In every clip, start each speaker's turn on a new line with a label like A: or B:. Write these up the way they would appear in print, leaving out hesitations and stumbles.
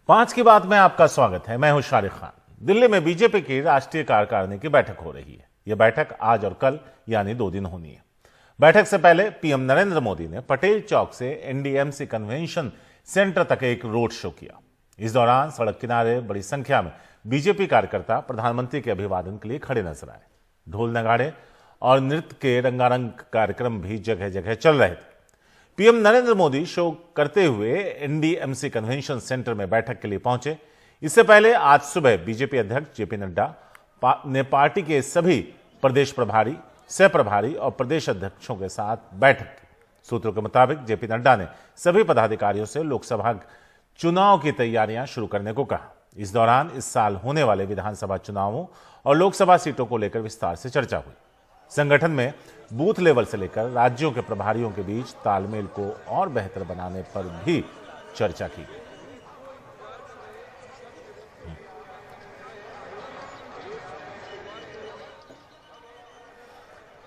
A: पांच की बात में आपका स्वागत है। मैं हूं शारिक खान। दिल्ली में बीजेपी की राष्ट्रीय कार्यकारिणी की बैठक हो रही है। यह बैठक आज और कल यानी 2 दिन होनी है। बैठक से पहले पीएम नरेंद्र मोदी ने पटेल चौक से एनडीएमसी कन्वेंशन सेंटर तक एक रोड शो किया। इस दौरान सड़क किनारे बड़ी संख्या में बीजेपी कार्यकर्ता प्रधानमंत्री के अभिवादन के लिए खड़े नजर आए। ढोल नगाड़े और नृत्य के रंगारंग कार्यक्रम भी जगह जगह चल रहे थे। पीएम नरेंद्र मोदी शो करते हुए एनडीएमसी कन्वेंशन सेंटर में बैठक के लिए पहुंचे। इससे पहले आज सुबह बीजेपी अध्यक्ष जेपी नड्डा ने पार्टी के सभी प्रदेश प्रभारी, सह प्रभारी और प्रदेश अध्यक्षों के साथ बैठक की। सूत्रों के मुताबिक जेपी नड्डा ने सभी पदाधिकारियों से लोकसभा चुनाव की तैयारियां शुरू करने को कहा। इस दौरान इस साल होने वाले विधानसभा चुनावों और लोकसभा सीटों को लेकर विस्तार से चर्चा हुई। संगठन में बूथ लेवल से लेकर राज्यों के प्रभारियों के बीच तालमेल को और बेहतर बनाने पर भी चर्चा की गई।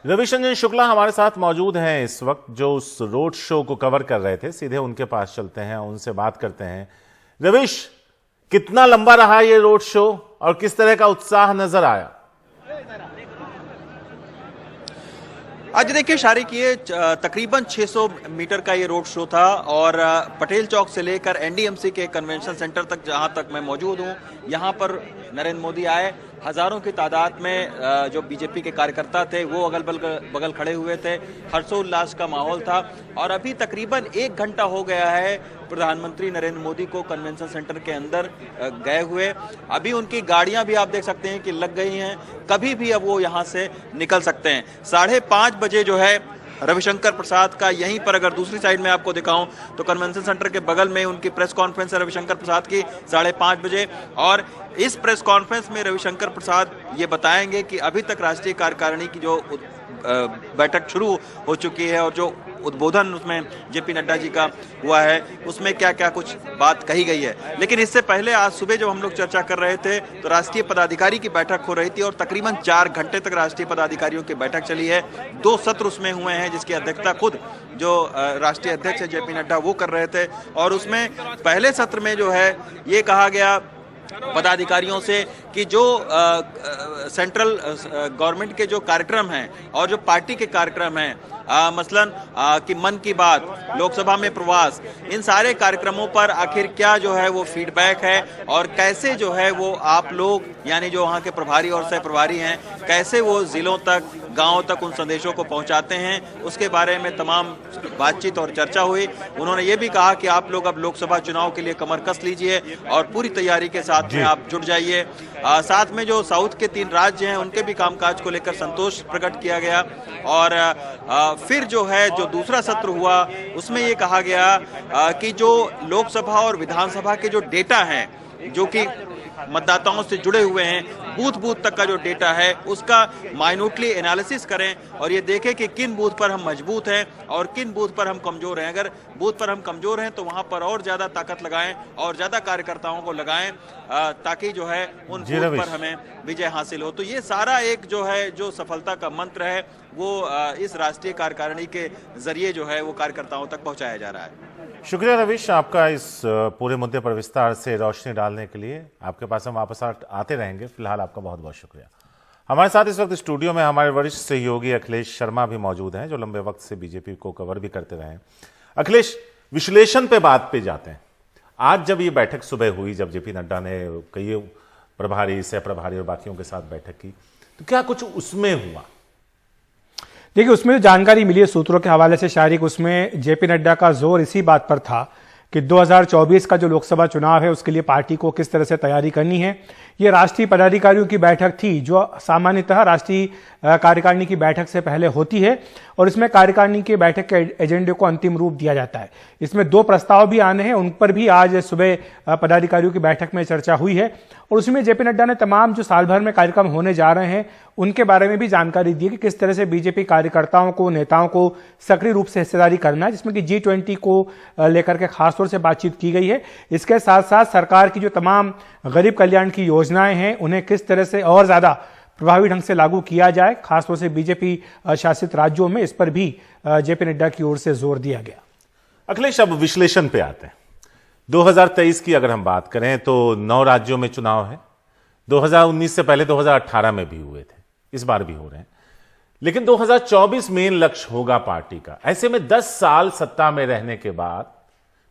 A: रविशंकर शुक्ला हमारे साथ मौजूद हैं इस वक्त, जो उस रोड शो को कवर कर रहे थे। सीधे उनके पास चलते हैं, उनसे बात करते हैं। रविश, कितना लंबा रहा ये रोड शो और किस तरह का उत्साह नजर आया?
B: आज देखिए शारिक, ये तकरीबन 600 मीटर का ये रोड शो था और पटेल चौक से लेकर एनडीएमसी के कन्वेंशन सेंटर तक, जहां तक मैं मौजूद हूं, यहां पर नरेंद्र मोदी आए। हजारों की तादाद में जो बीजेपी के कार्यकर्ता थे वो अगल बगल खड़े हुए थे। हर्षोल्लास का माहौल था और अभी तकरीबन 1 घंटा हो गया है प्रधानमंत्री नरेंद्र मोदी को कन्वेंशन सेंटर के अंदर गए हुए। अभी उनकी गाड़ियां भी आप देख सकते हैं कि लग गई हैं, कभी भी अब वो यहां से निकल सकते हैं। 5:30 बजे जो है रविशंकर प्रसाद का, यहीं पर अगर दूसरी साइड में आपको दिखाऊं तो कन्वेंशन सेंटर के बगल में उनकी प्रेस कॉन्फ्रेंस है रविशंकर प्रसाद की 5:30 बजे। और इस प्रेस कॉन्फ्रेंस में रविशंकर प्रसाद ये बताएंगे कि अभी तक राष्ट्रीय कार्यकारिणी की जो बैठक शुरू हो चुकी है और जो उद्बोधन उसमें जेपी नड्डा जी का हुआ है, उसमें क्या क्या कुछ बात कही गई है। लेकिन इससे पहले आज सुबह जब हम लोग चर्चा कर रहे थे तो राष्ट्रीय पदाधिकारी की बैठक हो रही थी और तकरीबन 4 घंटे तक राष्ट्रीय पदाधिकारियों की बैठक चली है। 2 सत्र उसमें हुए हैं जिसकी अध्यक्षता खुद जो राष्ट्रीय अध्यक्ष है जेपी नड्डा वो कर रहे थे। और उसमें पहले सत्र में जो है ये कहा गया पदाधिकारियों से कि जो सेंट्रल गवर्नमेंट के जो कार्यक्रम हैं और जो पार्टी के कार्यक्रम हैं, मसलन कि मन की बात, लोकसभा में प्रवास, इन सारे कार्यक्रमों पर आखिर क्या जो है वो फीडबैक है और कैसे जो है वो आप लोग यानी जो वहाँ के प्रभारी और सह प्रभारी हैं, कैसे वो जिलों तक, गांवों तक उन संदेशों को पहुंचाते हैं, उसके बारे में तमाम बातचीत और चर्चा हुई। उन्होंने ये भी कहा कि आप लोग अब लोकसभा चुनाव के लिए कमर कस लीजिए और पूरी तैयारी के साथ में आप जुट जाइए। साथ में जो साउथ के 3 राज्य हैं उनके भी कामकाज को लेकर संतोष प्रकट किया गया। और फिर जो है जो दूसरा सत्र हुआ उसमें ये कहा गया कि जो लोकसभा और विधानसभा के जो डेटा हैं, जो कि मतदाताओं से जुड़े हुए हैं, बूथ तक का जो डेटा है उसका माइन्यूटली एनालिसिस करें और ये देखें कि किन बूथ पर हम मजबूत हैं और किन बूथ पर हम कमजोर हैं। अगर बूथ पर हम कमजोर हैं तो वहां पर और ज्यादा ताकत लगाएं और ज्यादा कार्यकर्ताओं को लगाएं ताकि जो है उन बूथ पर हमें विजय हासिल हो। तो ये सारा एक जो है जो सफलता का मंत्र है वो इस राष्ट्रीय कार्यकारिणी के जरिए जो है वो कार्यकर्ताओं तक पहुंचाया जा रहा है।
A: शुक्रिया रविश, आपका इस पूरे मुद्दे पर विस्तार से रोशनी डालने के लिए। आपके पास हम वापस आते रहेंगे। फिलहाल आपका बहुत बहुत शुक्रिया। हमारे साथ इस वक्त स्टूडियो में हमारे वरिष्ठ सहयोगी अखिलेश शर्मा भी मौजूद हैं, जो लंबे वक्त से बीजेपी को कवर भी करते रहे हैं। अखिलेश, विश्लेषण पे बात पे जाते हैं। आज जब ये बैठक सुबह हुई, जब जेपी नड्डा ने कई प्रभारी, सह प्रभारी और बाकियों के साथ बैठक की, तो क्या कुछ उसमें हुआ?
C: देखिए, उसमें जो जानकारी मिली है सूत्रों के हवाले से शारिक, उसमें जेपी नड्डा का जोर इसी बात पर था कि 2024 का जो लोकसभा चुनाव है उसके लिए पार्टी को किस तरह से तैयारी करनी है। ये राष्ट्रीय पदाधिकारियों की बैठक थी जो सामान्यतः राष्ट्रीय कार्यकारिणी की बैठक से पहले होती है और इसमें कार्यकारिणी की बैठक के एजेंडे को अंतिम रूप दिया जाता है। इसमें 2 प्रस्ताव भी आने हैं, उन पर भी आज सुबह पदाधिकारियों की बैठक में चर्चा हुई है और उसमें जेपी नड्डा ने तमाम जो साल भर में कार्यक्रम होने जा रहे हैं उनके बारे में भी जानकारी दी कि किस तरह से बीजेपी कार्यकर्ताओं को, नेताओं को सक्रिय रूप से हिस्सेदारी करना है, जिसमें कि G20 को लेकर के खासतौर से बातचीत की गई है। इसके साथ साथ सरकार की जो तमाम गरीब कल्याण की योजनाएं हैं उन्हें किस तरह से और ज्यादा प्रभावी ढंग से लागू किया जाए, खासतौर से बीजेपी शासित राज्यों में, इस पर भी जेपी नड्डा की ओर से जोर दिया गया।
A: अखिलेश, अब विश्लेषण पे आते हैं। 2023 की अगर हम बात करें तो 9 राज्यों में चुनाव है। 2019 से पहले 2018 में भी हुए थे, इस बार भी हो रहे हैं। लेकिन 2024 मेन लक्ष्य होगा पार्टी का। ऐसे में 10 साल सत्ता में रहने के बाद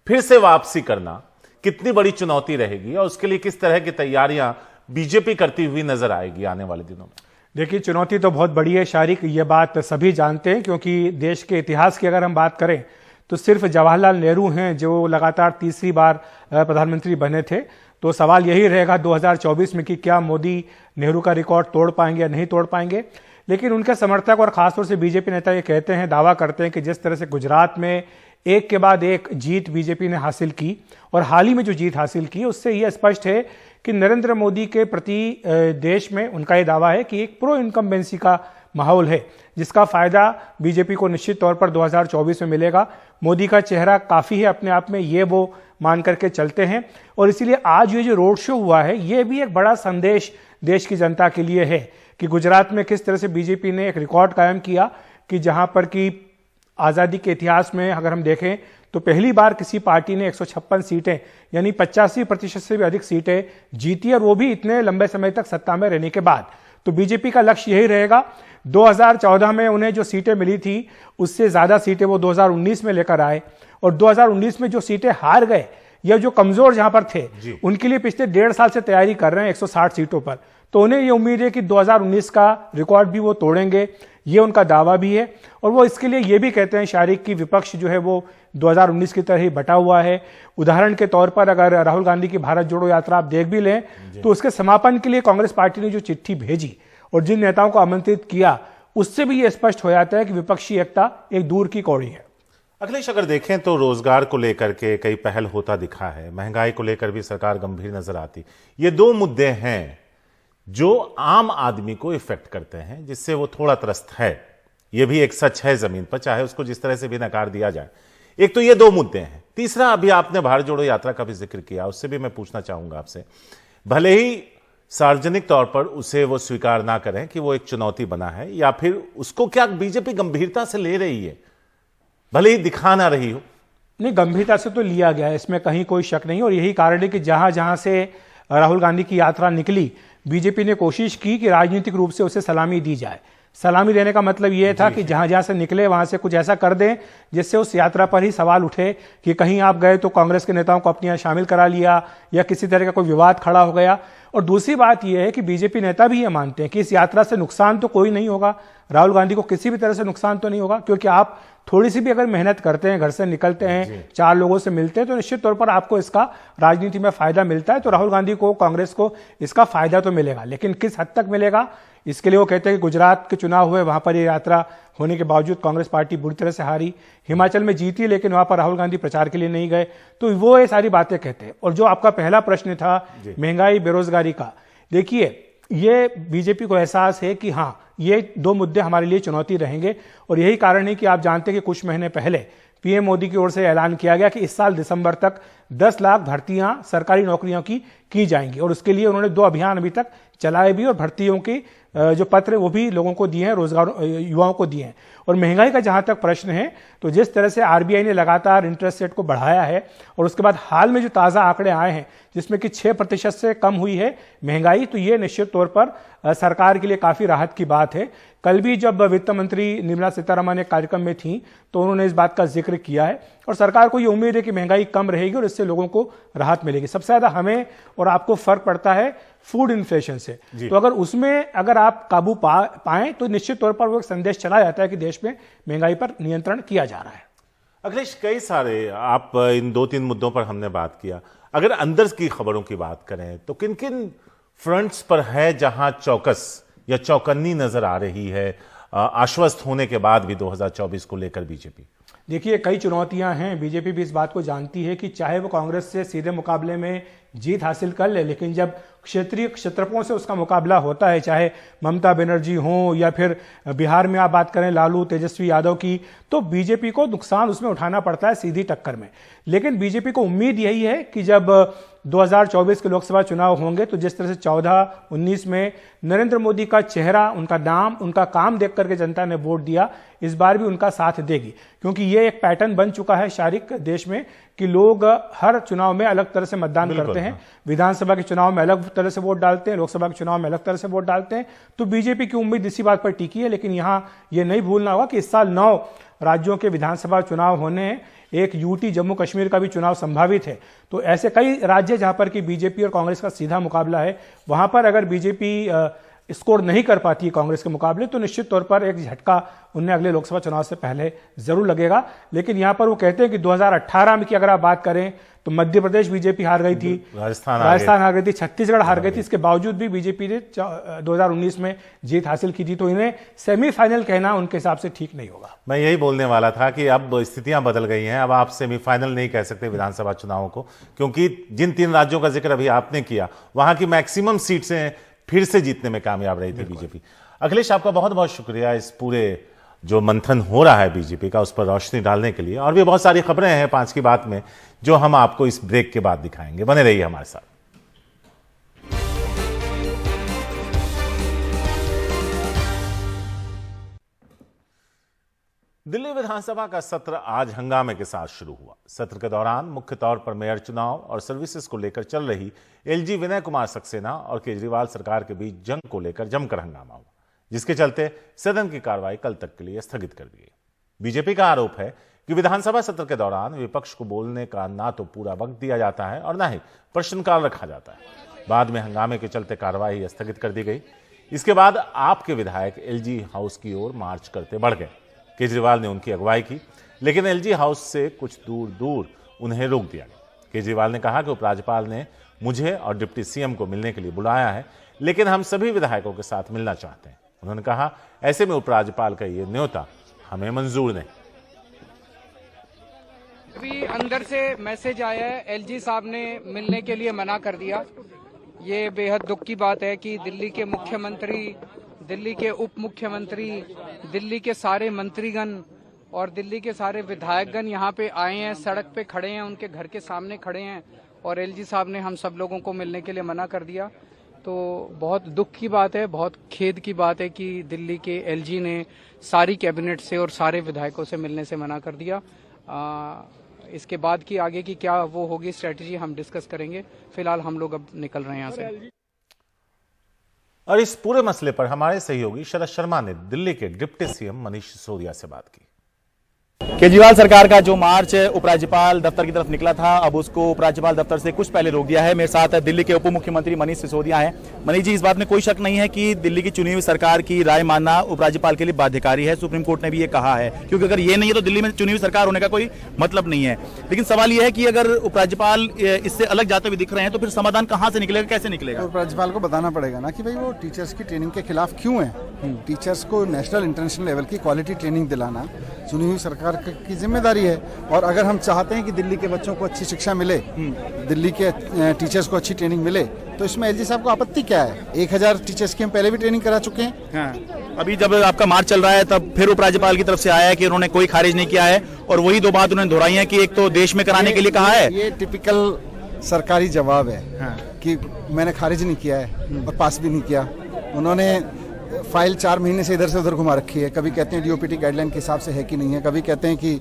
A: फिर से वापसी करना कितनी बड़ी चुनौती रहेगी और उसके लिए किस तरह की तैयारियां बीजेपी करती हुई नजर आएगी आने वाले दिनों में?
C: देखिए, चुनौती तो बहुत बड़ी है शारिक, ये बात सभी जानते हैं, क्योंकि देश के इतिहास की अगर हम बात करें तो सिर्फ जवाहरलाल नेहरू हैं जो लगातार तीसरी बार प्रधानमंत्री बने थे। तो सवाल यही रहेगा 2024 में कि क्या मोदी नेहरू का रिकॉर्ड तोड़ पाएंगे या नहीं तोड़ पाएंगे। लेकिन उनके समर्थक और खासतौर से बीजेपी नेता ये कहते हैं, दावा करते हैं कि जिस तरह से गुजरात में एक के बाद एक जीत बीजेपी ने हासिल की और हाल ही में जो जीत हासिल की, उससे यह स्पष्ट है कि नरेंद्र मोदी के प्रति देश में उनका यह दावा है कि एक प्रो इनकम्बेंसी का माहौल है, जिसका फायदा बीजेपी को निश्चित तौर पर 2024 में मिलेगा। मोदी का चेहरा काफी है अपने आप में, ये वो मान करके चलते हैं। और इसीलिए आज ये जो रोड शो हुआ है, ये भी एक बड़ा संदेश देश की जनता के लिए है कि गुजरात में किस तरह से बीजेपी ने एक रिकॉर्ड कायम किया कि जहां पर कि आजादी के इतिहास में अगर हम देखें तो पहली बार किसी पार्टी ने 156 सीटें यानी 85% से भी अधिक सीटें जीती, और वो भी इतने लंबे समय तक सत्ता में रहने के बाद। तो बीजेपी का लक्ष्य यही रहेगा। 2014 में उन्हें जो सीटें मिली थी उससे ज्यादा सीटें वो 2019 में लेकर आए, और 2019 में जो सीटें हार गए या जो कमजोर जहां पर थे उनके लिए पिछले 1.5 साल से तैयारी कर रहे हैं 160 सीटों पर। तो उन्हें ये उम्मीद है कि 2019 का रिकॉर्ड भी वो तोड़ेंगे, ये उनका दावा भी है। और वो इसके लिए ये भी कहते हैं शारिक की विपक्ष जो है वो 2019 की तरह ही बटा हुआ है। उदाहरण के तौर पर अगर राहुल गांधी की भारत जोड़ो यात्रा आप देख भी लें तो उसके समापन के लिए कांग्रेस पार्टी ने जो चिट्ठी भेजी और जिन नेताओं को आमंत्रित किया, उससे भी यह स्पष्ट हो जाता है कि विपक्षी एकता एक दूर की कौड़ी है।
A: अखिलेश, अगर देखें तो रोजगार को लेकर के कई पहल होता दिखा है, महंगाई को लेकर भी सरकार गंभीर नजर आती। ये 2 मुद्दे हैं जो आम आदमी को इफेक्ट करते हैं, जिससे वो थोड़ा त्रस्त है। ये भी एक सच है जमीन पर, चाहे उसको जिस तरह से भी नकार दिया जाए। एक तो ये 2 मुद्दे हैं। तीसरा, अभी आपने भारत जोड़ो यात्रा का भी जिक्र किया, उससे भी मैं पूछना चाहूंगा आपसे। भले ही सार्वजनिक तौर पर उसे वो स्वीकार ना करें कि वो एक चुनौती बना है, या फिर उसको क्या बीजेपी गंभीरता से ले रही है, भले ही दिखा ना रही हो?
C: नहीं, गंभीरता से तो लिया गया है, इसमें कहीं कोई शक नहीं। और यही कारण है कि जहां जहां से राहुल गांधी की यात्रा निकली, बीजेपी ने कोशिश की कि राजनीतिक रूप से उसे सलामी दी जाए। सलामी देने का मतलब यह था कि जहां जहां से निकले वहां से कुछ ऐसा कर दें जिससे उस यात्रा पर ही सवाल उठे कि कहीं आप गए तो कांग्रेस के नेताओं को अपने यहां शामिल करा लिया या किसी तरह का कोई विवाद खड़ा हो गया। और दूसरी बात यह है कि बीजेपी नेता भी ये मानते हैं कि इस यात्रा से नुकसान तो कोई नहीं होगा, राहुल गांधी को किसी भी तरह से नुकसान तो नहीं होगा, क्योंकि आप थोड़ी सी भी अगर मेहनत करते हैं, घर से निकलते हैं, 4 लोगों से मिलते हैं, तो निश्चित तौर पर आपको इसका राजनीति में फायदा मिलता है। तो राहुल गांधी को, कांग्रेस को इसका फायदा तो मिलेगा, लेकिन किस हद तक मिलेगा, इसके लिए वो कहते हैं कि गुजरात के चुनाव हुए, वहां पर ये यात्रा होने के बावजूद कांग्रेस पार्टी बुरी तरह से हारी। हिमाचल में जीती लेकिन वहां पर राहुल गांधी प्रचार के लिए नहीं गए। तो वो ये सारी बातें कहते हैं। और जो आपका पहला प्रश्न था महंगाई बेरोजगारी का, देखिए ये बीजेपी को एहसास है कि हाँ, ये 2 मुद्दे हमारे लिए चुनौती रहेंगे। और यही कारण है कि आप जानते हैं कि कुछ महीने पहले पीएम मोदी की ओर से ऐलान किया गया कि इस साल दिसंबर तक 10 लाख भर्तियां सरकारी नौकरियों की जाएंगी। और उसके लिए उन्होंने 2 अभियान अभी तक चलाए भी और भर्तियों की जो पत्र वो भी लोगों को दिए हैं, रोजगार युवाओं को दिए हैं। और महंगाई का जहां तक प्रश्न है, तो जिस तरह से आरबीआई ने लगातार इंटरेस्ट रेट को बढ़ाया है और उसके बाद हाल में जो ताजा आंकड़े आए हैं जिसमें कि 6% से कम हुई है महंगाई, तो ये निश्चित तौर पर सरकार के लिए काफी राहत की बात है। कल भी जब वित्त मंत्री निर्मला सीतारमण एक कार्यक्रम में थी तो उन्होंने इस बात का जिक्र किया है और सरकार को ये उम्मीद है कि महंगाई कम रहेगी और इससे लोगों को राहत मिलेगी। सबसे ज्यादा हमें और आपको फर्क पड़ता है फूड इन्फ्लेशन से। तो अगर उसमें अगर आप काबू पाएं तो निश्चित तौर पर वो एक संदेश चला जाता है कि देश में महंगाई पर नियंत्रण किया जा रहा है।
A: अखिलेश, कई सारे आप इन 2-3 मुद्दों पर हमने बात किया। अगर अंदर की खबरों की बात करें तो किन किन फ्रंट्स पर है जहां चौकस या चौकन्नी नजर आ रही है आश्वस्त होने के बाद भी 2024 को लेकर बीजेपी?
C: देखिए, कई चुनौतियां हैं। बीजेपी भी इस बात को जानती है कि चाहे वो कांग्रेस से सीधे मुकाबले में जीत हासिल कर ले, लेकिन जब क्षेत्रीय क्षेत्रफों से उसका मुकाबला होता है, चाहे ममता बनर्जी हो या फिर बिहार में आप बात करें लालू तेजस्वी यादव की, तो बीजेपी को नुकसान उसमें उठाना पड़ता है सीधी टक्कर में। लेकिन बीजेपी को उम्मीद यही है कि जब 2024 के लोकसभा चुनाव होंगे तो जिस तरह से 14-19 में नरेंद्र मोदी का चेहरा, उनका नाम, उनका काम देख करके जनता ने वोट दिया, इस बार भी उनका साथ देगी। क्योंकि ये एक पैटर्न बन चुका है शारिक देश में कि लोग हर चुनाव में अलग तरह से मतदान करते हैं। विधानसभा के चुनाव में अलग तरह से वोट डालते हैं, लोकसभा के चुनाव में अलग तरह से वोट डालते हैं। तो बीजेपी की उम्मीद इसी बात पर टिकी है। लेकिन यहां यह नहीं भूलना होगा कि इस साल 9 राज्यों के विधानसभा चुनाव होने हैं, एक यूटी जम्मू कश्मीर का भी चुनाव संभावित है। तो ऐसे कई राज्य जहां पर कि बीजेपी और कांग्रेस का सीधा मुकाबला है, वहां पर अगर बीजेपी स्कोर नहीं कर पाती है कांग्रेस के मुकाबले तो निश्चित तौर पर एक झटका उन्हें अगले लोकसभा चुनाव से पहले जरूर लगेगा। लेकिन यहां पर वो कहते हैं कि 2018 में की अगर आप बात करें तो मध्य प्रदेश बीजेपी हार गई थी, राजस्थान हार गई थी, छत्तीसगढ़ हार गई थी। इसके बावजूद भी बीजेपी ने 2019 में जीत हासिल की थी। तो इन्हें सेमीफाइनल कहना उनके हिसाब से ठीक नहीं होगा।
A: मैं यही बोलने वाला था कि अब स्थितियां बदल गई हैं। अब आप सेमीफाइनल नहीं कह सकते विधानसभा चुनावों को, क्योंकि जिन 3 राज्यों का जिक्र अभी आपने किया वहां की मैक्सिमम सीट से फिर से जीतने में कामयाब रही थी बीजेपी। अखिलेश, आपका बहुत बहुत शुक्रिया इस पूरे जो मंथन हो रहा है बीजेपी का उस पर रोशनी डालने के लिए। और भी बहुत सारी खबरें हैं 5 की बात में जो हम आपको इस ब्रेक के बाद दिखाएंगे। बने रहिए हमारे साथ। दिल्ली विधानसभा का सत्र आज हंगामे के साथ शुरू हुआ। सत्र के दौरान मुख्य तौर पर मेयर चुनाव और सर्विसेज को लेकर चल रही एलजी विनय कुमार सक्सेना और केजरीवाल सरकार के बीच जंग को लेकर जमकर हंगामा हुआ, जिसके चलते सदन की कार्रवाई कल तक के लिए स्थगित कर दी गई। बीजेपी का आरोप है कि विधानसभा सत्र के दौरान विपक्ष को बोलने का ना तो पूरा वक्त दिया जाता है और ना ही प्रश्नकाल रखा जाता है। बाद में हंगामे के चलते कार्रवाई स्थगित कर दी गई। इसके बाद आपके विधायक एलजी हाउस की ओर मार्च करते बढ़ गए। केजरीवाल ने उनकी अगुवाई की, लेकिन एलजी हाउस से कुछ दूर दूर उन्हें रोक दिया गया। केजरीवाल ने कहा कि उपराज्यपाल ने मुझे और डिप्टी सीएम को मिलने के लिए बुलाया है, लेकिन हम सभी विधायकों के साथ मिलना चाहते हैं। उन्होंने कहा, ऐसे में उपराज्यपाल का ये न्योता हमें मंजूर नहीं।
D: अभी अंदर से मैसेज आया है, एलजी साहब ने मिलने के लिए मना कर दिया। ये बेहद दुख की बात है कि दिल्ली के मुख्यमंत्री, दिल्ली के उप मुख्यमंत्री, दिल्ली के सारे मंत्रीगण और दिल्ली के सारे विधायकगण यहाँ पे आए हैं, सड़क पे खड़े हैं, उनके घर के सामने खड़े हैं और एलजी साहब ने हम सब लोगों को मिलने के लिए मना कर दिया। तो बहुत दुख की बात है, बहुत खेद की बात है कि दिल्ली के एलजी ने सारी कैबिनेट से और सारे विधायकों से मिलने से मना कर दिया। इसके बाद की आगे की क्या वो होगी स्ट्रेटजी हम डिस्कस करेंगे। फिलहाल हम लोग अब निकल रहे हैं यहाँ से।
A: और इस पूरे मसले पर हमारे सहयोगी शरद शर्मा ने दिल्ली के डिप्टी सीएम मनीष सिसोदिया से बात की।
E: केजरीवाल सरकार का जो मार्च उपराज्यपाल दफ्तर की तरफ निकला था, अब उसको उपराज्यपाल दफ्तर से कुछ पहले रोक दिया है। मेरे साथ दिल्ली के उप मुख्यमंत्री मनीष सिसोदिया हैं। मनीष जी, इस बात में कोई शक नहीं है कि दिल्ली की चुनी हुई सरकार की राय मानना उपराज्यपाल के लिए बाध्यकारी है। सुप्रीम कोर्ट ने भी ये कहा है, क्योंकि अगर ये नहीं है तो दिल्ली में चुनी हुई सरकार होने का कोई मतलब नहीं है। लेकिन सवाल ये है कि अगर उपराज्यपाल इससे अलग जाते हुए दिख रहे हैं तो फिर समाधान कहाँ से निकलेगा, कैसे निकलेगा?
F: उपराज्यपाल को बताना पड़ेगा ना कि भाई वो टीचर्स की ट्रेनिंग के खिलाफ क्यों है। टीचर्स को नेशनल इंटरनेशनल लेवल की क्वालिटी ट्रेनिंग दिलाना चुनी हुई सरकार की जिम्मेदारी है। और अगर हम चाहते हैं कि दिल्ली के बच्चों को अच्छी शिक्षा मिले, दिल्ली के टीचर्स को अच्छी ट्रेनिंग मिले, तो इसमें एलजी साहब को आपत्ति क्या है? 1000 टीचर्स की हम पहले भी ट्रेनिंग करा चुके हैं।
E: हाँ। अभी जब आपका मार्च चल रहा है तब फिर उपराज्यपाल की तरफ से आया है कि उन्होंने कोई खारिज नहीं किया है और वही 2 बात उन्होंने दोहराई है कि एक तो देश में कराने के लिए कहा है।
F: ये टिपिकल सरकारी जवाब है। हाँ। कि मैंने खारिज नहीं किया है और पास भी नहीं किया। उन्होंने फाइल 4 महीने से इधर से उधर घुमा रखी है। कभी कहते हैं डीओपीटी गाइडलाइन के हिसाब से है कि नहीं है, कभी कहते हैं कि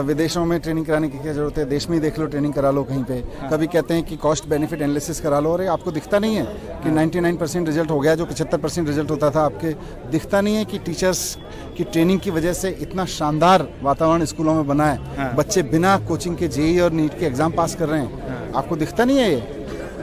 F: विदेशों में ट्रेनिंग कराने की क्या जरूरत है, देश में ही देख लो, ट्रेनिंग करा लो कहीं पे। कभी कहते हैं कि कॉस्ट बेनिफिट एनालिसिस करा लो। अरे आपको दिखता नहीं है कि 99% रिजल्ट हो गया, जो 75% रिजल्ट होता था, आपके दिखता नहीं है कि टीचर्स की ट्रेनिंग की वजह से इतना शानदार वातावरण स्कूलों में बना है। बच्चे बिना कोचिंग के जेईई और नीट के एग्जाम पास कर रहे हैं। आपको दिखता नहीं है ये?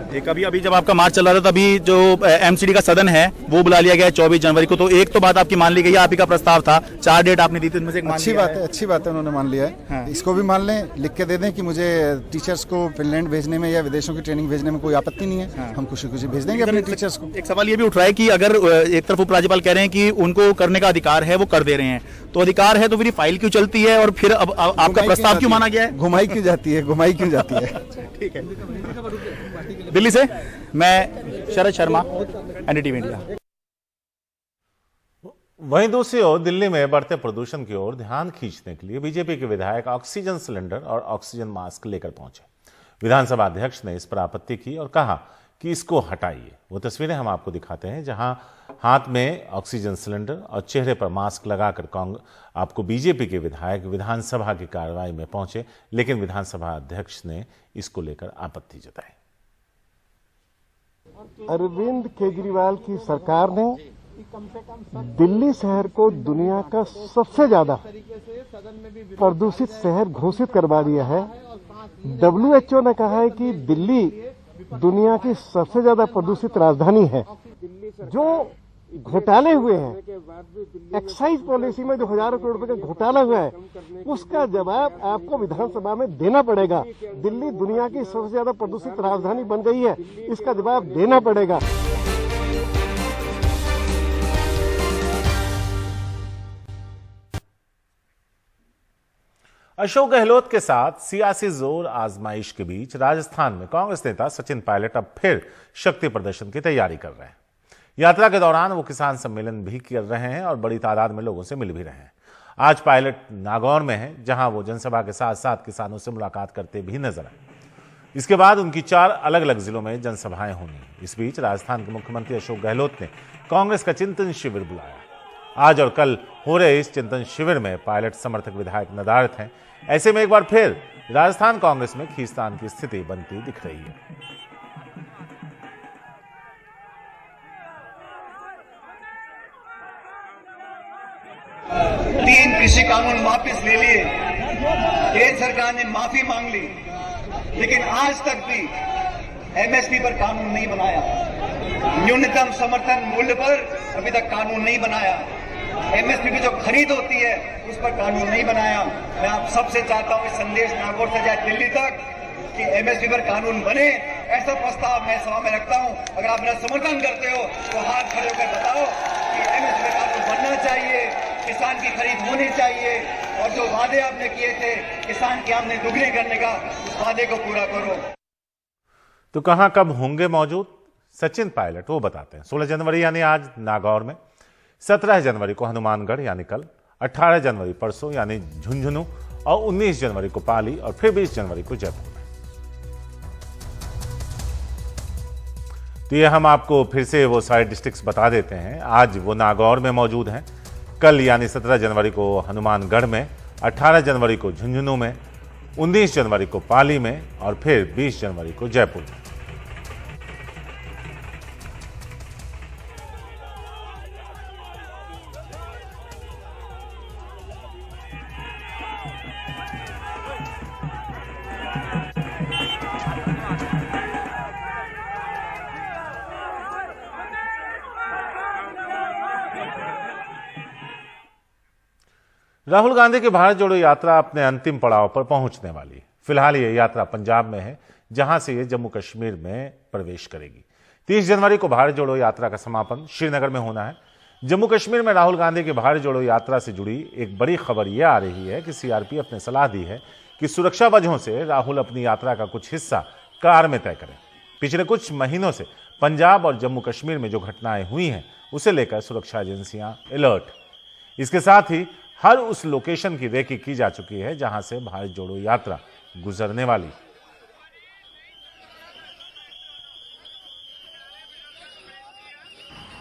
E: अभी जब आपका मार्च चल रहा था तभी जो एमसीडी का सदन है वो बुला लिया गया है 24 जनवरी को। तो एक तो बात आपकी मान ली गई है, आप ही का प्रस्ताव था, 4 डेट आपने दी थी, उनमें से एक मान
F: अच्छी बात है उन्होंने मान लिया है। हाँ। इसको भी मान लें, लिख के दे दें कि मुझे टीचर्स को फिनलैंड भेजने में या विदेशों की ट्रेनिंग भेजने में कोई आपत्ति नहीं है। हाँ। हम खुशी खुशी भेज देंगे अपने टीचर्स को।
E: एक सवाल ये भी उठ रहा है कि अगर एक तरफ उपराज्यपाल कह रहे हैं कि उनको करने का अधिकार है, वो कर दे रहे हैं, तो अधिकार है तो फिर फाइल क्यों चलती है और फिर अब आपका प्रस्ताव क्यों माना गया है?
F: घुमाई क्यों जाती है?
E: ठीक है। दिल्ली से मैं शरद शर्मा, एनडीटीवी इंडिया।
A: वहीं दूसरी ओर दिल्ली में बढ़ते प्रदूषण की ओर ध्यान खींचने के लिए बीजेपी के विधायक ऑक्सीजन सिलेंडर और ऑक्सीजन मास्क लेकर पहुंचे। विधानसभा अध्यक्ष ने इस पर आपत्ति की और कहा कि इसको हटाइए। वो तस्वीरें हम आपको दिखाते हैं जहां हाथ में ऑक्सीजन सिलेंडर और चेहरे पर मास्क लगाकर आपको बीजेपी के विधायक विधानसभा की कार्रवाई में पहुंचे, लेकिन विधानसभा अध्यक्ष ने इसको लेकर आपत्ति जताई।
G: अरविंद केजरीवाल की सरकार ने दिल्ली शहर को दुनिया का सबसे ज्यादा प्रदूषित शहर घोषित करवा दिया है। WHO ने कहा है कि दिल्ली दुनिया की सबसे ज्यादा प्रदूषित राजधानी है। जो घोटाले हुए हैं एक्साइज पॉलिसी में, जो हजारों करोड़ रुपए का घोटाला हुआ है, उसका जवाब आपको विधानसभा में देना पड़ेगा। दिल्ली दुनिया की सबसे ज्यादा प्रदूषित राजधानी बन गई है, इसका जवाब देना पड़ेगा।
A: अशोक गहलोत के साथ सियासी जोर आजमाइश के बीच राजस्थान में कांग्रेस नेता सचिन पायलट अब फिर शक्ति प्रदर्शन की तैयारी कर रहे हैं। यात्रा के दौरान वो किसान सम्मेलन भी कर रहे हैं और बड़ी तादाद में लोगों से मिल भी रहे हैं। आज पायलट नागौर में हैं, जहां वो जनसभा के साथ साथ किसानों से मुलाकात करते भी नजर आए। इसके बाद उनकी 4 अलग अलग जिलों में जनसभाएं होंगी। इस बीच राजस्थान के मुख्यमंत्री अशोक गहलोत ने कांग्रेस का चिंतन शिविर बुलाया। आज और कल हो रहे इस चिंतन शिविर में पायलट समर्थक विधायक नदारद हैं। ऐसे में एक बार फिर राजस्थान कांग्रेस में खींचतान की स्थिति बनती दिख रही है।
H: तीन कृषि कानून वापस ले लिए, केंद्र सरकार ने माफी मांग ली, लेकिन आज तक भी एमएसपी पर कानून नहीं बनाया। न्यूनतम समर्थन मूल्य पर अभी तक कानून नहीं बनाया। एमएसपी की जो खरीद होती है उस पर कानून नहीं बनाया। मैं आप सबसे चाहता हूं कि संदेश नागौर से जाए दिल्ली तक कि एमएसपी पर कानून बने। ऐसा प्रस्ताव मैं सभा में रखता हूं। अगर आप मेरा समर्थन करते हो तो हाथ खड़े होकर बताओ कि एमएसपी पर कानून बनना चाहिए, किसान की खरीद होनी चाहिए, और जो वादे आपने किए थे किसान की आमदनी दुगनी करने का, उस वादे को पूरा करो।
A: तो कहां कब होंगे मौजूद सचिन पायलट, वो बताते हैं। 16 जनवरी यानी आज नागौर में, 17 जनवरी को हनुमानगढ़ यानी कल, 18 जनवरी परसों यानी झुंझुनू, और 19 जनवरी को पाली, और फिर 20 जनवरी को जयपुर में। तो ये हम आपको फिर से वो सारे डिस्ट्रिक्ट्स बता देते हैं। आज वो नागौर में मौजूद हैं, कल यानी 17 जनवरी को हनुमानगढ़ में, 18 जनवरी को झुंझुनू में, 19 जनवरी को पाली में, और फिर 20 जनवरी को जयपुर में। राहुल गांधी की भारत जोड़ो यात्रा अपने अंतिम पड़ाव पर पहुंचने वाली है। फिलहाल ये यात्रा पंजाब में है, जहां से ये जम्मू कश्मीर में प्रवेश करेगी। 30 जनवरी को भारत जोड़ो यात्रा का समापन श्रीनगर में होना है। जम्मू कश्मीर में राहुल गांधी की भारत जोड़ो यात्रा से जुड़ी एक बड़ी खबर यह आ रही है कि सीआरपीएफ ने सलाह दी है कि सुरक्षा वजहों से राहुल अपनी यात्रा का कुछ हिस्सा कार में तय करें। पिछले कुछ महीनों से पंजाब और जम्मू कश्मीर में जो घटनाएं हुई हैं, उसे लेकर सुरक्षा एजेंसियां अलर्ट। इसके साथ ही हर उस लोकेशन की रेकी की जा चुकी है जहां से भारत जोड़ो यात्रा गुजरने वाली।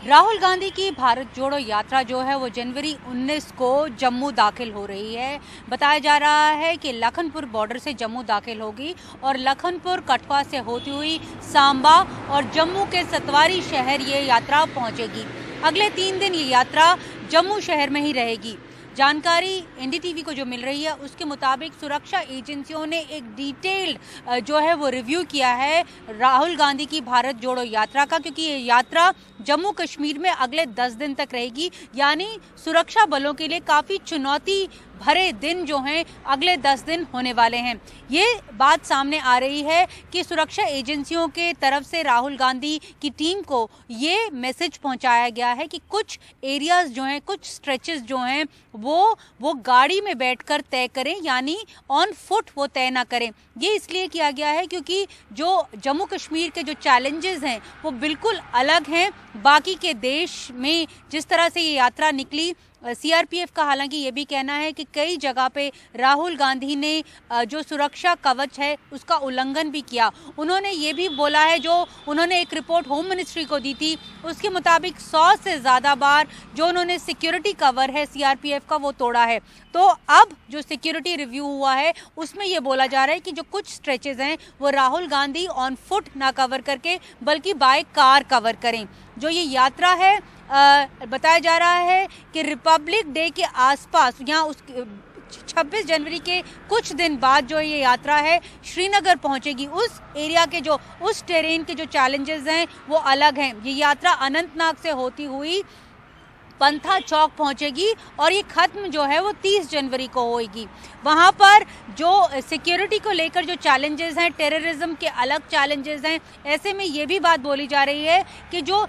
I: राहुल गांधी की भारत जोड़ो यात्रा जो है वो जनवरी 19 को जम्मू दाखिल हो रही है। बताया जा रहा है कि लखनपुर बॉर्डर से जम्मू दाखिल होगी और लखनपुर कठुआ से होती हुई सांबा और जम्मू के सतवारी शहर ये यात्रा पहुंचेगी। अगले 3 दिन ये यात्रा जम्मू शहर में ही रहेगी। जानकारी एनडीटीवी को जो मिल रही है उसके मुताबिक सुरक्षा एजेंसियों ने एक डिटेल्ड जो है वो रिव्यू किया है राहुल गांधी की भारत जोड़ो यात्रा का, क्योंकि ये यात्रा जम्मू कश्मीर में अगले 10 दिन तक रहेगी। यानी सुरक्षा बलों के लिए काफ़ी चुनौती भरे दिन जो हैं अगले 10 दिन होने वाले हैं। ये बात सामने आ रही है कि सुरक्षा एजेंसियों के तरफ से राहुल गांधी की टीम को ये मैसेज पहुंचाया गया है कि कुछ एरियाज जो हैं, कुछ स्ट्रेचेस जो हैं वो गाड़ी में बैठकर तय करें, यानी ऑन फुट वो तय ना करें। ये इसलिए किया गया है क्योंकि जो जम्मू कश्मीर के जो चैलेंजेस हैं वो बिल्कुल अलग हैं बाकी के देश में। जिस तरह से ये यात्रा निकली सीआरपीएफ का हालांकि ये भी कहना है कि कई जगह पे राहुल गांधी ने जो सुरक्षा कवच है उसका उल्लंघन भी किया। उन्होंने ये भी बोला है, जो उन्होंने एक रिपोर्ट होम मिनिस्ट्री को दी थी उसके मुताबिक 100 से ज़्यादा बार जो उन्होंने सिक्योरिटी कवर है सीआरपीएफ का वो तोड़ा है। तो अब जो सिक्योरिटी रिव्यू हुआ है उसमें ये बोला जा रहा है कि जो कुछ स्ट्रेचेज हैं वो राहुल गांधी ऑन फुट ना कवर करके बल्कि बाय कार कवर करें। जो ये यात्रा है बताया जा रहा है कि रिपब्लिक डे के आसपास यहाँ उस 26 जनवरी के कुछ दिन बाद जो ये यात्रा है श्रीनगर पहुंचेगी। उस एरिया के जो उस टेरेन के जो चैलेंजेस हैं वो अलग हैं। ये यात्रा अनंतनाग से होती हुई पंथा चौक पहुंचेगी और ये खत्म जो है वो 30 जनवरी को होगी। वहाँ पर जो सिक्योरिटी को लेकर जो चैलेंजेस हैं, टेररिज्म के अलग चैलेंजेस हैं। ऐसे में ये भी बात बोली जा रही है कि जो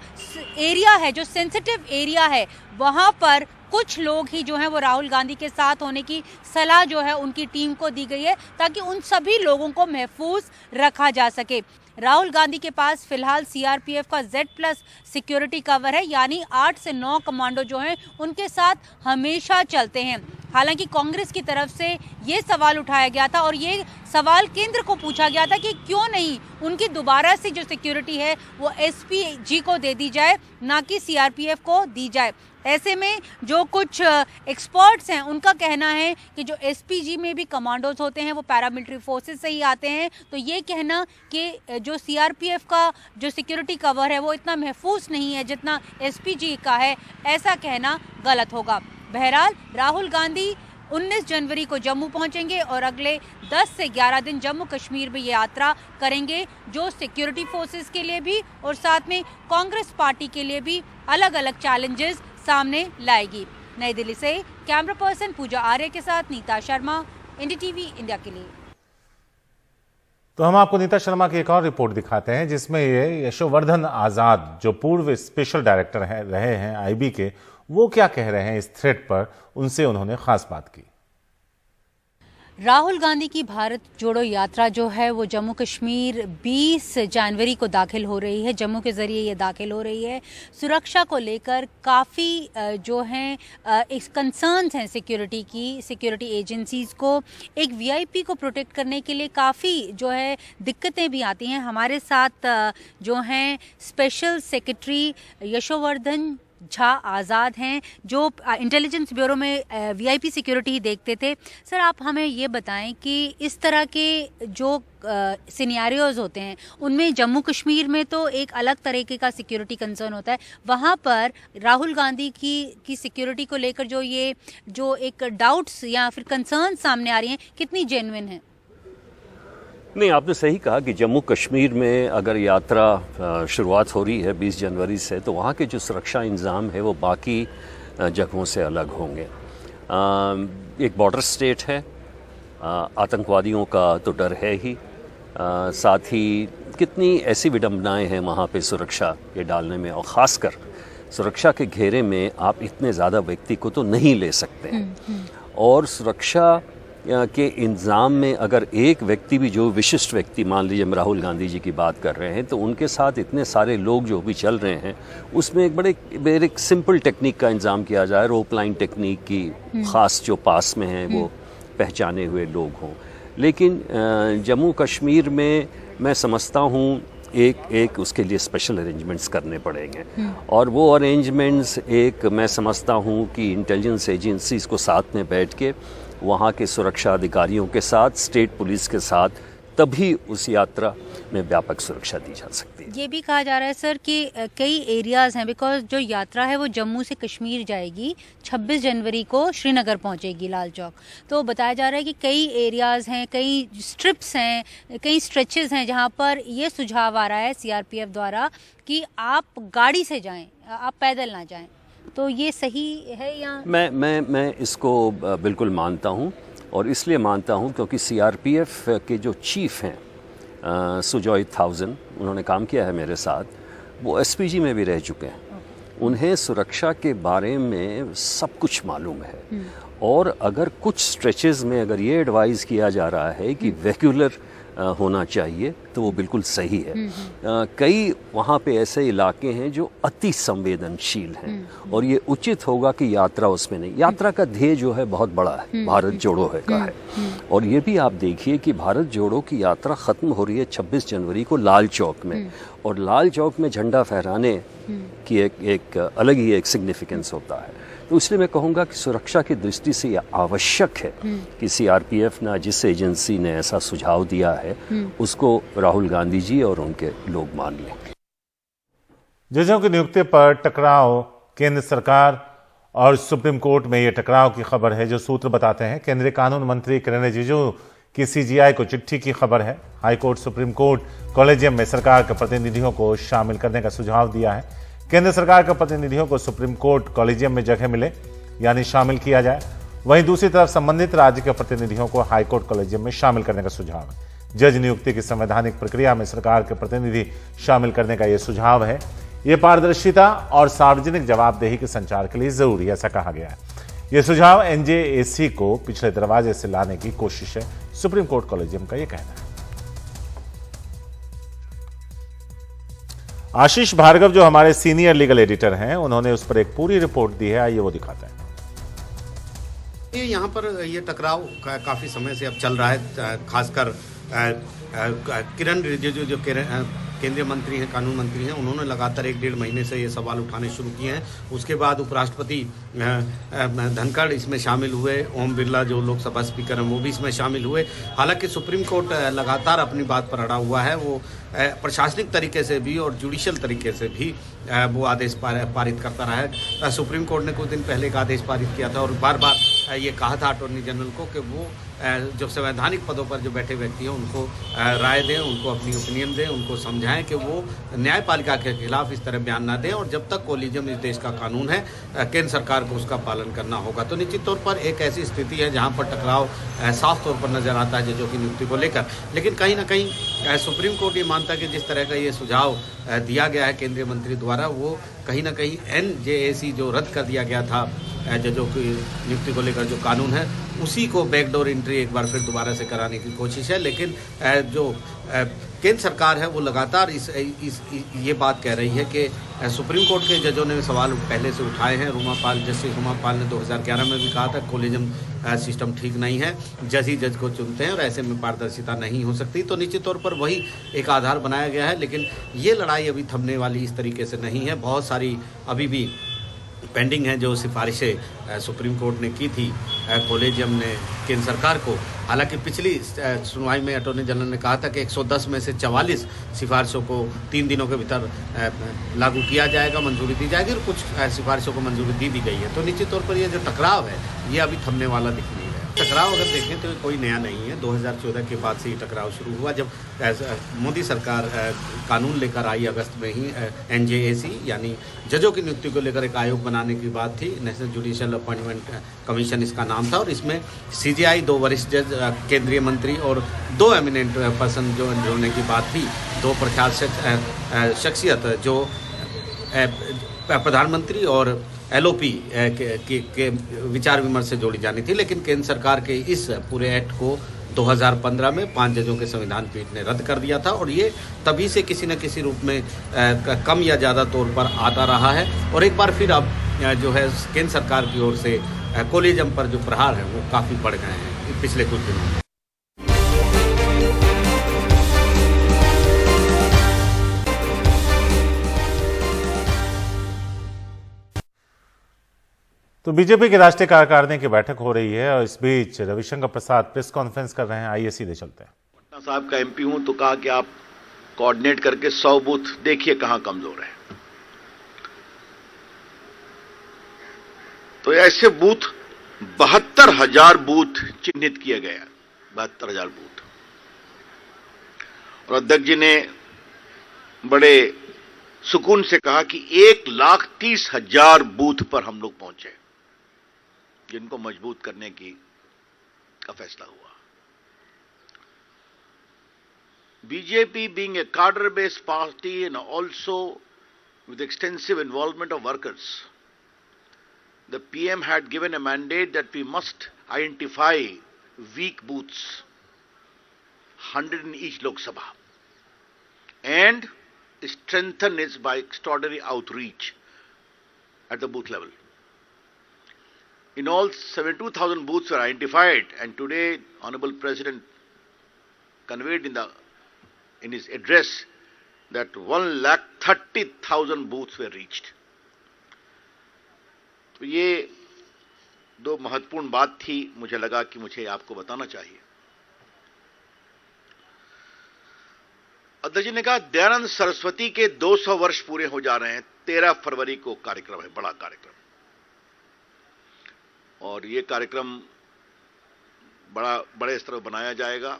I: एरिया है, जो सेंसिटिव एरिया है, वहाँ पर कुछ लोग ही जो हैं वो राहुल गांधी के साथ होने की सलाह जो है उनकी टीम को दी गई है ताकि उन सभी लोगों को महफूज रखा जा सके। राहुल गांधी के पास फिलहाल सीआरपीएफ का Z+ सिक्योरिटी कवर है, यानी 8 से 9 कमांडो जो हैं उनके साथ हमेशा चलते हैं। हालांकि कांग्रेस की तरफ से ये सवाल उठाया गया था और ये सवाल केंद्र को पूछा गया था कि क्यों नहीं उनकी दोबारा से जो सिक्योरिटी है वो एसपीजी को दे दी जाए, ना कि सीआरपीएफ को दी जाए। ऐसे में जो कुछ एक्सपर्ट्स हैं उनका कहना है कि जो एसपीजी में भी कमांडोज होते हैं वो पैरामिलिट्री फोर्सेस से ही आते हैं, तो ये कहना कि जो सीआरपीएफ का जो सिक्योरिटी कवर है वो इतना महफूज नहीं है जितना एसपीजी का है, ऐसा कहना गलत होगा। बहरहाल राहुल गांधी 19 जनवरी को जम्मू पहुंचेंगे और अगले 10 से 11 दिन जम्मू कश्मीर में ये यात्रा करेंगे, जो सिक्योरिटी फोर्सेस के लिए भी और साथ में कांग्रेस पार्टी के लिए भी अलग अलग चैलेंजेस सामने लाएगी। नई दिल्ली से कैमरा पर्सन पूजा आर्य के साथ नीता शर्मा, एनडीटीवी इंडिया के लिए।
A: तो हम आपको नीता शर्मा की एक और रिपोर्ट दिखाते हैं जिसमें ये यशोवर्धन आजाद जो पूर्व स्पेशल डायरेक्टर रहे हैं आईबी के, वो क्या कह रहे हैं इस थ्रेट पर, उनसे उन्होंने खास बात की।
I: राहुल गांधी की भारत जोड़ो यात्रा जो है वो जम्मू कश्मीर 20 जनवरी को दाखिल हो रही है। जम्मू के ज़रिए ये दाखिल हो रही है। सुरक्षा को लेकर काफ़ी जो हैं एक कंसर्न्स हैं सिक्योरिटी की, सिक्योरिटी एजेंसीज़ को एक वीआईपी को प्रोटेक्ट करने के लिए काफ़ी जो है दिक्कतें भी आती हैं। हमारे साथ जो हैं स्पेशल सेक्रेटरी यशोवर्धन झा आज़ाद हैं जो इंटेलिजेंस ब्यूरो में वीआईपी सिक्योरिटी ही देखते थे। सर, आप हमें ये बताएं कि इस तरह के जो सिनेरियोज होते हैं उनमें जम्मू कश्मीर में तो एक अलग तरीके का सिक्योरिटी कंसर्न होता है, वहाँ पर राहुल गांधी की सिक्योरिटी को लेकर जो एक डाउट्स या फिर कंसर्न सामने आ रही हैं, कितनी जेन्युइन है?
J: नहीं, आपने सही कहा कि जम्मू कश्मीर में अगर यात्रा शुरुआत हो रही है 20 जनवरी से, तो वहाँ के जो सुरक्षा इंतज़ाम है वो बाकी जगहों से अलग होंगे। एक बॉर्डर स्टेट है, आतंकवादियों का तो डर है ही, साथ ही कितनी ऐसी विडंबनाएं हैं वहाँ पे सुरक्षा ये डालने में, और ख़ासकर सुरक्षा के घेरे में आप इतने ज़्यादा व्यक्ति को तो नहीं ले सकते हैं। और सुरक्षा के इंतज़ाम में अगर एक व्यक्ति भी, जो विशिष्ट व्यक्ति, मान लीजिए हम राहुल गांधी जी की बात कर रहे हैं, तो उनके साथ इतने सारे लोग जो भी चल रहे हैं, उसमें एक सिंपल टेक्निक का इंतज़ाम किया जाए, रोप लाइन टेक्निक की, ख़ास जो पास में हैं वो पहचाने हुए लोग हों। लेकिन जम्मू कश्मीर में मैं समझता हूँ एक उसके लिए स्पेशल अरेंजमेंट्स करने पड़ेंगे, और वो अरेंजमेंट्स मैं समझता हूँ कि इंटेलिजेंस एजेंसीज को साथ में बैठ के वहाँ के सुरक्षा अधिकारियों के साथ, स्टेट पुलिस के साथ, तभी उस यात्रा में व्यापक सुरक्षा दी जा सकती है।
I: ये भी कहा जा रहा है सर कि कई एरियाज़ हैं, बिकॉज जो यात्रा है वो जम्मू से कश्मीर जाएगी, 26 जनवरी को श्रीनगर पहुंचेगी लाल चौक। तो बताया जा रहा है कि कई एरियाज़ हैं, कई स्ट्रिप्स हैं, कई स्ट्रेचेस हैं जहां पर ये सुझाव आ रहा है सीआरपीएफ द्वारा कि आप गाड़ी से जाएं, आप पैदल ना जाएं। तो ये सही है या?
J: मैं इसको बिल्कुल मानता हूँ, और इसलिए मानता हूँ क्योंकि सीआरपीएफ के जो चीफ हैं सुजॉय थाउजेंड, उन्होंने काम किया है मेरे साथ, वो एसपीजी में भी रह चुके हैं। उन्हें सुरक्षा के बारे में सब कुछ मालूम है। और अगर कुछ स्ट्रेचेस में अगर ये एडवाइस किया जा रहा है कि रेगुलर होना चाहिए, तो वो बिल्कुल सही है। कई वहाँ पे ऐसे इलाके हैं जो अति संवेदनशील हैं और ये उचित होगा कि यात्रा उसमें नहीं। यात्रा का ध्येय जो है बहुत बड़ा है, भारत जोड़ो है का है। और ये भी आप देखिए कि भारत जोड़ो की यात्रा ख़त्म हो रही है 26 जनवरी को लाल चौक में, और लाल चौक में झंडा फहराने की एक अलग ही एक सिग्निफिकेंस होता है। तो इसलिए मैं कहूँगा कि सुरक्षा की दृष्टि से यह आवश्यक है कि सीआरपीएफ ने जिस एजेंसी ने ऐसा सुझाव दिया है उसको राहुल गांधी जी और उनके लोग मान लें।
A: जजों की नियुक्ति पर टकराव, केंद्र सरकार और सुप्रीम कोर्ट में यह टकराव की खबर है, जो सूत्र बताते हैं। केंद्रीय कानून मंत्री किरेन रिजिजू की सीजीआई को चिट्ठी की खबर है। हाईकोर्ट, सुप्रीम कोर्ट कॉलेजियम में सरकार के प्रतिनिधियों को शामिल करने का सुझाव दिया है। केंद्र सरकार के प्रतिनिधियों को सुप्रीम कोर्ट कॉलेजियम में जगह मिले, यानी शामिल किया जाए। वहीं दूसरी तरफ संबंधित राज्य के प्रतिनिधियों को हाईकोर्ट कॉलेजियम में शामिल करने का सुझाव है। जज नियुक्ति की संवैधानिक प्रक्रिया में सरकार के प्रतिनिधि शामिल करने का यह सुझाव है। यह पारदर्शिता और सार्वजनिक जवाबदेही के संचार के लिए जरूरी है, ऐसा कहा गया है। यह सुझाव एनजेएसी को पिछले दरवाजे से लाने की कोशिश है, सुप्रीम कोर्ट कॉलेजियम का यह कहना है। आशीष भार्गव जो हमारे सीनियर लीगल एडिटर हैं, उन्होंने उस पर एक पूरी रिपोर्ट दी है, आइए वो दिखाते हैं।
K: ये यहाँ पर ये टकराव काफ़ी समय से अब चल रहा है, खासकर किरेन रिजिजू जो केंद्रीय मंत्री हैं, कानून मंत्री हैं, उन्होंने लगातार 1-1.5 महीने से ये सवाल उठाने शुरू किए हैं। उसके बाद उपराष्ट्रपति धनखड़ इसमें शामिल हुए, ओम बिरला जो लोकसभा स्पीकर हैं वो भी इसमें शामिल हुए। हालांकि सुप्रीम कोर्ट लगातार अपनी बात पर अड़ा हुआ है। वो प्रशासनिक तरीके से भी और जुडिशियल तरीके से भी वो आदेश पारित करता रहा है। सुप्रीम कोर्ट ने कुछ दिन पहले एक आदेश पारित किया था और बार बार ये कहा था अटॉर्नी जनरल को कि वो जो संवैधानिक पदों पर जो बैठे व्यक्ति हैं उनको राय दें, उनको अपनी ओपिनियन दें, उनको समझाएं कि वो न्यायपालिका के खिलाफ इस तरह बयान ना दें, और जब तक कोलिजियम इस देश का कानून है केंद्र सरकार को उसका पालन करना होगा। तो निश्चित तौर पर एक ऐसी स्थिति है जहां पर टकराव साफ तौर पर नजर आता है जजों की नियुक्ति को लेकर। लेकिन कहीं ना कहीं सुप्रीम कोर्ट ये मानता है कि जिस तरह का ये सुझाव दिया गया है केंद्रीय मंत्री द्वारा, वो कहीं ना कहीं एनजेएसी जो रद्द कर दिया गया था जजों की नियुक्ति को लेकर जो कानून है, उसी को बैकडोर एंट्री एक बार फिर दोबारा से कराने की कोशिश है। लेकिन जो केंद्र सरकार है वो लगातार ये बात कह रही है कि सुप्रीम कोर्ट के जजों ने सवाल पहले से उठाए हैं। जस्टिस रूमा पाल ने 2011 में भी कहा था कोलिजियम सिस्टम ठीक नहीं है, जज ही जज को चुनते हैं और ऐसे में पारदर्शिता नहीं हो सकती। तो निश्चित तौर पर वही एक आधार बनाया गया है। लेकिन ये लड़ाई अभी थमने वाली इस तरीके से नहीं है। बहुत सारी अभी भी पेंडिंग है जो सिफारिशें सुप्रीम कोर्ट ने की थी कोलेजियम ने केंद्र सरकार को। हालांकि पिछली सुनवाई में अटॉर्नी जनरल ने कहा था कि 110 में से 44 सिफारिशों को 3 दिनों के भीतर लागू किया जाएगा, मंजूरी दी जाएगी, और कुछ सिफारिशों को मंजूरी दी गई है। तो निश्चित तौर पर ये जो टकराव है ये अभी थमने वाला दिख नहीं है। टकराव अगर देखें तो कोई नया नहीं है। 2014 के बाद से ये टकराव शुरू हुआ जब मोदी सरकार कानून लेकर आई अगस्त में ही। एनजेएसी यानी जजों की नियुक्ति को लेकर एक आयोग बनाने की बात थी, नेशनल जुडिशियल अपॉइंटमेंट कमीशन इसका नाम था, और इसमें सीजीआई 2 वरिष्ठ जज, केंद्रीय मंत्री और 2 एमिनेंट पर्सन जो जोड़ने की बात थी। 2 प्रख्यात शख्सियत जो प्रधानमंत्री और एलओपी के विचार विमर्श से जोड़ी जानी थी। लेकिन केंद्र सरकार के इस पूरे एक्ट को 2015 में 5 जजों के संविधान पीठ ने रद्द कर दिया था, और ये तभी से किसी न किसी रूप में कम या ज़्यादा तौर पर आता रहा है। और एक बार फिर अब जो है केंद्र सरकार की ओर से कोलिजियम पर जो प्रहार है वो काफ़ी बढ़ गए हैं पिछले कुछ दिनों में।
A: तो बीजेपी की राष्ट्रीय कार्यकारिणी की बैठक हो रही है और इस बीच रविशंकर प्रसाद प्रेस कॉन्फ्रेंस कर रहे हैं। आइए सीधे चलते हैं।
L: पटना साहब का एमपी हूं तो कहा कि आप कोऑर्डिनेट करके 100 बूथ देखिए कहां कमजोर है। तो ऐसे बूथ 72,000 बूथ चिन्हित किए गए हैं, 72,000 बूथ। और अध्यक्ष जी ने बड़े सुकून से कहा कि 1,30,000 बूथ पर हम लोग पहुंचे, जिनको मजबूत करने का फैसला हुआ। BJP being a cadre-based party and also with extensive involvement of workers, the PM had given a mandate that we must identify weak booths 100 in each Lok Sabha, and strengthen it by extraordinary outreach at the booth level. In all, 72,000 booths were identified, and today, Honorable President conveyed in his address that 1,30,000 booths were reached. तो ये दो महत्वपूर्ण बात थी, मुझे लगा कि मुझे आपको बताना चाहिए। अध्यक्ष जी ने कहा दयानंद सरस्वती के 200 वर्ष पूरे हो जा रहे हैं। 13 फरवरी को कार्यक्रम है, बड़ा कार्यक्रम, और ये कार्यक्रम बड़े स्तर पर बनाया जाएगा।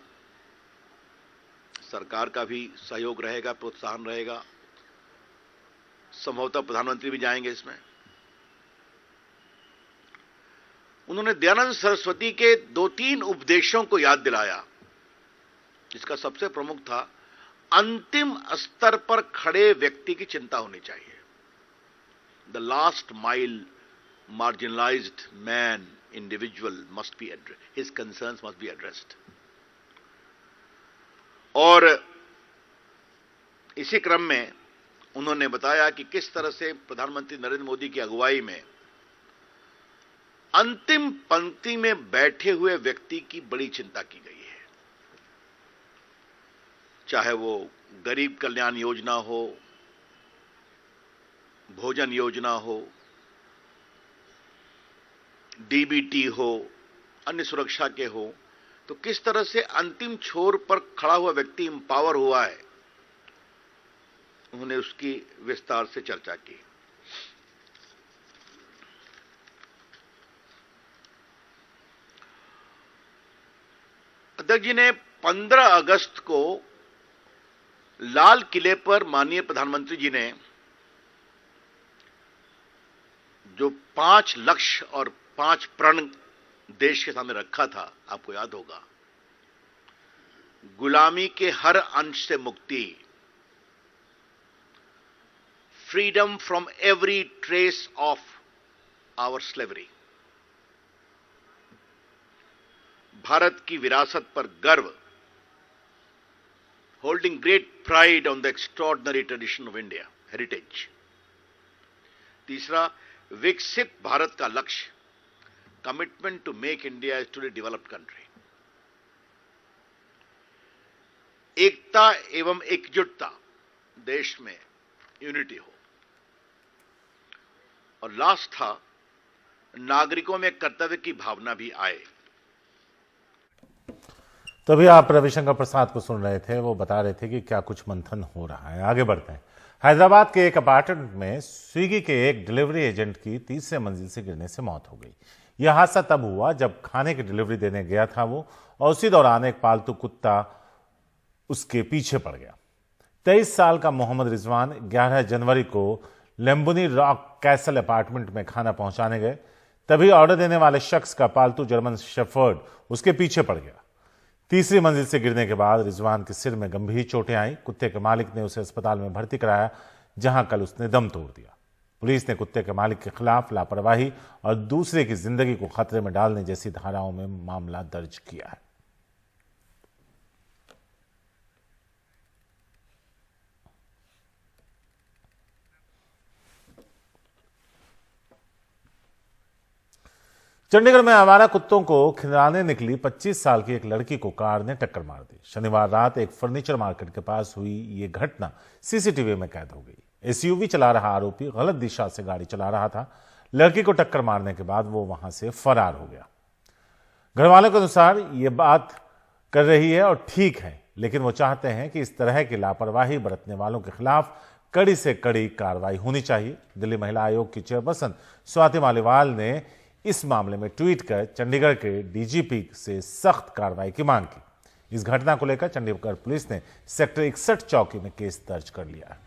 L: सरकार का भी सहयोग रहेगा, प्रोत्साहन रहेगा, संभवतः प्रधानमंत्री भी जाएंगे इसमें। उन्होंने दयानंद सरस्वती के 2-3 उपदेशों को याद दिलाया, जिसका सबसे प्रमुख था अंतिम स्तर पर खड़े व्यक्ति की चिंता होनी चाहिए। The last mile marginalized man, individual must be addressed, his concerns must be addressed. और इसी क्रम में उन्होंने बताया कि किस तरह से प्रधानमंत्री नरेंद्र मोदी की अगुवाई में अंतिम पंक्ति में बैठे हुए व्यक्ति की बड़ी चिंता की गई है, चाहे वो गरीब कल्याण योजना हो, भोजन योजना हो, डीबीटी हो, अन्य सुरक्षा के हो, तो किस तरह से अंतिम छोर पर खड़ा हुआ व्यक्ति एम्पावर हुआ है, उन्होंने उसकी विस्तार से चर्चा की। अध्यक्ष जी ने 15 अगस्त को लाल किले पर माननीय प्रधानमंत्री जी ने जो 5 लक्ष्य और 5 प्रण देश के सामने रखा था, आपको याद होगा, गुलामी के हर अंश से मुक्ति, freedom from every trace of our slavery, Bharat की विरासत पर गर्व, holding great pride on the extraordinary tradition of India heritage. तीसरा, विकसित भारत का लक्ष्य, commitment to make India a truly developed country. एकता एवं एकजुटता, देश में यूनिटी हो। और लास्ट था, नागरिकों में कर्तव्य की भावना भी आए।
A: तभी आप रविशंकर प्रसाद को सुन रहे थे, वो बता रहे थे कि क्या कुछ मंथन हो रहा है। आगे बढ़ते हैं। हैदराबाद के एक अपार्टमेंट में स्विगी के एक डिलीवरी एजेंट की 30वीं मंजिल से गिरने से मौत हो गई। यह हादसा तब हुआ जब खाने की डिलीवरी देने गया था वो, और उसी दौरान एक पालतू कुत्ता उसके पीछे पड़ गया। 23 साल का मोहम्मद रिजवान 11 जनवरी को लेम्बुनी रॉक कैसल अपार्टमेंट में खाना पहुंचाने गए, तभी ऑर्डर देने वाले शख्स का पालतू जर्मन शेफर्ड उसके पीछे पड़ गया। 3री मंजिल से गिरने के बाद रिजवान के सिर में गंभीर चोटें आई। कुत्ते के मालिक ने उसे अस्पताल में भर्ती कराया, जहां कल उसने दम तोड़ दिया। पुलिस ने कुत्ते के मालिक के खिलाफ लापरवाही और दूसरे की जिंदगी को खतरे में डालने जैसी धाराओं में मामला दर्ज किया है। चंडीगढ़ में आवारा कुत्तों को खिलाने निकली 25 साल की एक लड़की को कार ने टक्कर मार दी। शनिवार रात एक फर्नीचर मार्केट के पास हुई ये घटना सीसीटीवी में कैद हो गई। एसयूवी चला रहा आरोपी गलत दिशा से गाड़ी चला रहा था। लड़की को टक्कर मारने के बाद वो वहां से फरार हो गया। घरवालों के अनुसार ये बात कर रही है और ठीक है, लेकिन वो चाहते हैं कि इस तरह की लापरवाही बरतने वालों के खिलाफ कड़ी से कड़ी कार्रवाई होनी चाहिए। दिल्ली महिला आयोग की चेयरपर्सन स्वाति मालीवाल ने इस मामले में ट्वीट कर चंडीगढ़ के डीजीपी से सख्त कार्रवाई की मांग की। इस घटना को लेकर चंडीगढ़ पुलिस ने सेक्टर 61 चौकी में केस दर्ज कर लिया है।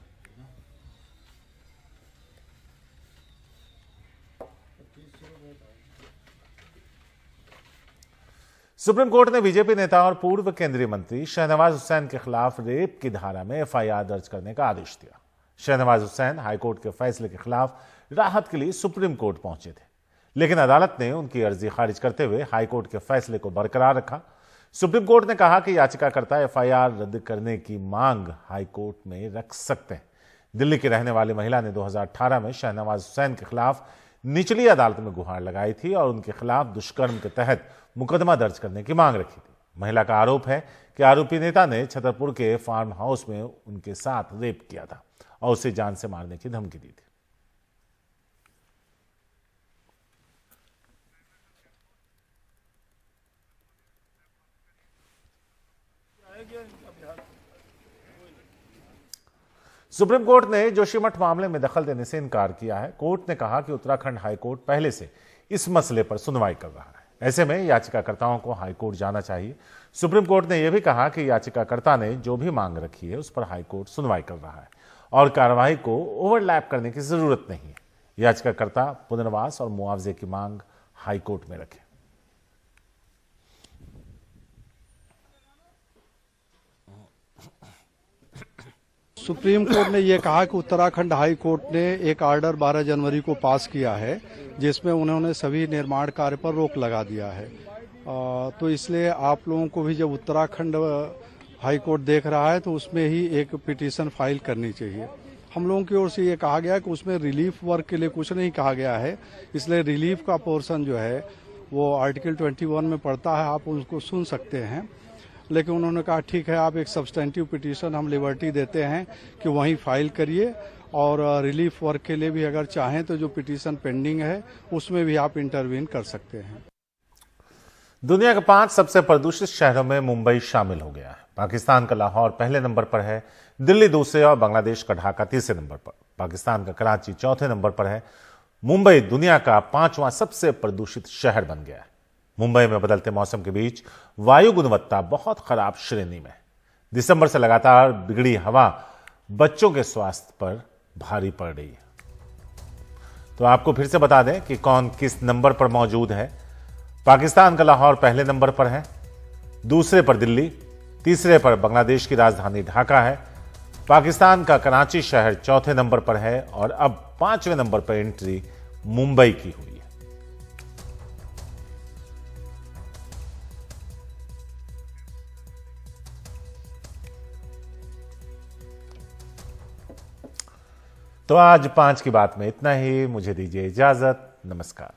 A: सुप्रीम कोर्ट ने बीजेपी नेता और पूर्व केंद्रीय मंत्री शहनवाज हुसैन के खिलाफ रेप की धारा में एफआईआर दर्ज करने का आदेश दिया। शहनवाज हुसैन हाईकोर्ट के फैसले के खिलाफ राहत के लिए सुप्रीम कोर्ट पहुंचे थे, लेकिन अदालत ने उनकी अर्जी खारिज करते हुए हाईकोर्ट के फैसले को बरकरार रखा। सुप्रीम कोर्ट ने कहा कि याचिकाकर्ता एफआईआर रद्द करने की मांग हाईकोर्ट में रख सकते हैं। दिल्ली की रहने वाली महिला ने 2018 में शहनवाज हुसैन के खिलाफ निचली अदालत में गुहार लगाई थी और उनके खिलाफ दुष्कर्म के तहत मुकदमा दर्ज करने की मांग रखी थी। महिला का आरोप है कि आरोपी नेता ने छतरपुर के फार्म हाउस में उनके साथ रेप किया था और उसे जान से मारने की धमकी दी थी। सुप्रीम कोर्ट ने जोशीमठ मामले में दखल देने से इनकार किया है। कोर्ट ने कहा कि उत्तराखंड हाईकोर्ट पहले से इस मसले पर सुनवाई कर रहा है। ऐसे में याचिकाकर्ताओं को हाईकोर्ट जाना चाहिए। सुप्रीम कोर्ट ने यह भी कहा कि याचिकाकर्ता ने जो भी मांग रखी है उस पर हाईकोर्ट सुनवाई कर रहा है और कार्रवाई को ओवरलैप करने की जरूरत नहीं है। याचिकाकर्ता पुनर्वास और मुआवजे की मांग हाईकोर्ट में रखे।
M: सुप्रीम कोर्ट ने यह कहा कि उत्तराखंड हाई कोर्ट ने एक ऑर्डर 12 जनवरी को पास किया है जिसमें उन्होंने सभी निर्माण कार्य पर रोक लगा दिया है। तो इसलिए आप लोगों को भी जब उत्तराखंड हाई कोर्ट देख रहा है तो उसमें ही एक पिटीशन फाइल करनी चाहिए। हम लोगों की ओर से ये कहा गया कि उसमें रिलीफ वर्क के लिए कुछ नहीं कहा गया है, इसलिए रिलीफ का पोर्शन जो है वो आर्टिकल 21 में पड़ता है, आप उसको सुन सकते हैं। लेकिन उन्होंने कहा ठीक है, आप एक सब्सटेंटिव पिटीशन हम लिबर्टी देते हैं कि वहीं फाइल करिए और रिलीफ वर्क के लिए भी अगर चाहें तो जो पिटीशन पेंडिंग है उसमें भी आप इंटरवीन कर सकते हैं।
A: दुनिया के 5 सबसे प्रदूषित शहरों में मुंबई शामिल हो गया है। पाकिस्तान का लाहौर पहले नंबर पर है, दिल्ली दूसरे और बांग्लादेश का ढाका तीसरे नंबर पर। पाकिस्तान का कराची चौथे नंबर पर है। मुंबई दुनिया का 5वां सबसे प्रदूषित शहर बन गया है। मुंबई में बदलते मौसम के बीच वायु गुणवत्ता बहुत खराब श्रेणी में। दिसंबर से लगातार बिगड़ी हवा बच्चों के स्वास्थ्य पर भारी पड़ रही है। तो आपको फिर से बता दें कि कौन किस नंबर पर मौजूद है। पाकिस्तान का लाहौर पहले नंबर पर है, दूसरे पर दिल्ली, तीसरे पर बांग्लादेश की राजधानी ढाका है। पाकिस्तान का कराची शहर चौथे नंबर पर है और अब 5वें नंबर पर एंट्री मुंबई की हुई है। तो आज 5 की बात में इतना ही। मुझे दीजिए इजाजत। नमस्कार।